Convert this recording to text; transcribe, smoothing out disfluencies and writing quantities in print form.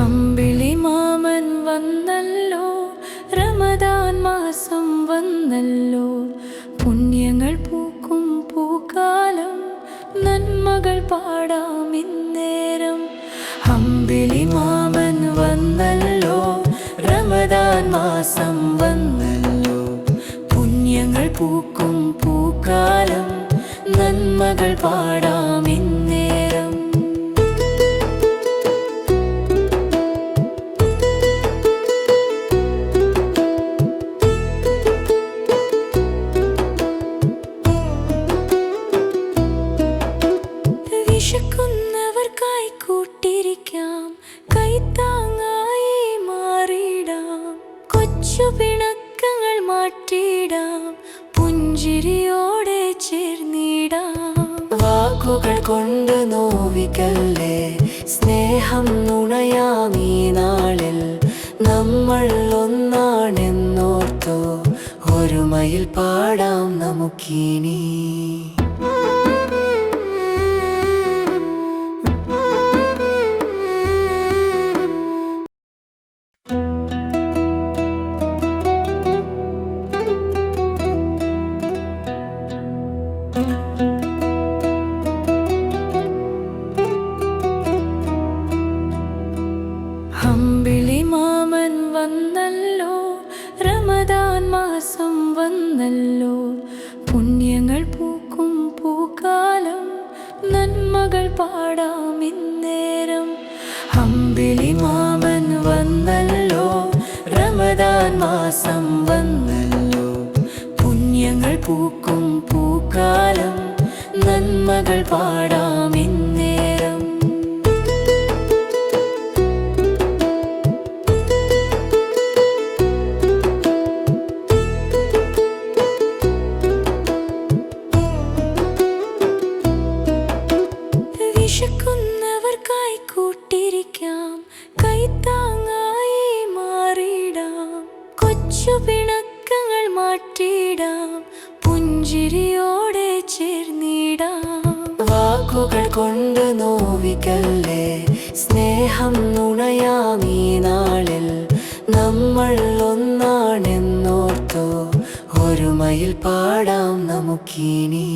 അമ്പിളി മാമൻ വന്നല്ലോ, റമദാൻ മാസം വന്നല്ലോ. പുണ്യങ്ങൾ പൂക്കും പൂക്കാലം, നന്മകൾ പാടാം ഇന്നേരം. അമ്പിളി മാമൻ വന്നല്ലോ, റമദാൻ മാസം വന്നല്ലോ. പുണ്യങ്ങൾ പൂക്കും പൂക്കാലം, നന്മകൾ പാടാം ഇന്നേരം. വിശക്കുന്നവർക്കായി കൂട്ടിരിക്കാം, കൈത്താങ്ങായി മാറിയിടാം. കൊച്ചു പിണക്കങ്ങൾ മാറ്റിയിടാം, പുഞ്ചിരിയോടെ ചേർന്നിടാം. വാക്കുകൾ കൊണ്ട് നോവിക്കല്ലേ, സ്നേഹം നുണയാം ഈ നാളിൽ. നമ്മൾ ഒന്നാണെന്നോർത്തോ, ഒരുമയിൽ പാടാം നമുക്കിനി. അമ്പിളി മാമൻ വന്നല്ലോ, റമദാൻ മാസം വന്നല്ലോ. പുണ്യങ്ങൾ പൂക്കും പൂക്കാലം, നന്മകൾ പാടാം ഇന്നേരം. അമ്പിളി മാമൻ വന്നല്ലോ, റമദാൻ മാസം വന്നല്ലോ. പുണ്യങ്ങൾ പൂക്കും പൂക്കാലം, നന്മകൾ പാടാം ഇന്നേരം. വിശക്കുന്നവർക്കായി കൂട്ടിരിക്കാം, കൈത്താങ്ങായി മാറിയിടാം. കൊച്ചു പിണക്കങ്ങൾ മാറ്റിയിടാം, പുഞ്ചിരിയോടെ ചേർന്നിടാം. വാക്കുകൾ കൊണ്ട് നോവിക്കല്ലേ, സ്നേഹം നുണയാം ഈ നാളിൽ. നമ്മൾ ഒന്നാണെന്നോർത്തോ, ഒരുമയിൽ പാടാം നമുക്കിനി.